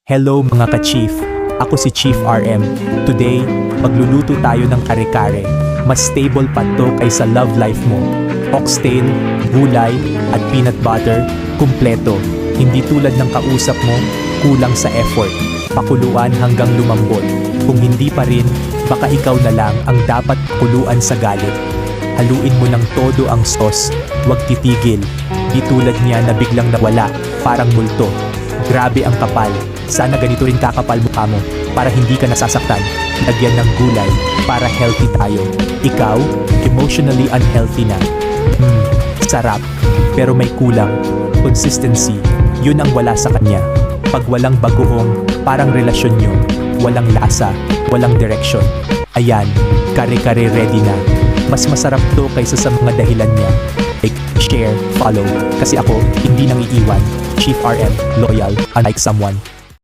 Hello mga ka-Chief, ako si Chief RM. Today, magluluto tayo ng kare-kare. Mas stable pa to kaysa love life mo. Oxtail, gulay, at peanut butter, kumpleto. Hindi tulad ng kausap mo, kulang sa effort. Pakuluan hanggang lumambot. Kung hindi pa rin, baka ikaw na lang ang dapat pakuluan sa galit. Haluin mo ng todo ang sauce, huwag titigil. Di tulad niya na biglang nawala, parang multo. Grabe ang kapal. Sana ganito rin kakapal mukha mo para hindi ka nasasaktan. Lagyan ng gulay para healthy tayo. Ikaw, emotionally unhealthy na. Sarap. Pero may kulang. Consistency. Yun ang wala sa kanya. Pag walang bagoong, parang relasyon nyo. Walang lasa, walang direction. Ayan, kare-kare ready na. Mas masarap to kaysa sa mga dahilan niya. Like, share, follow. Kasi ako, hindi nang iiwan. Chief RM, loyal, unlike someone.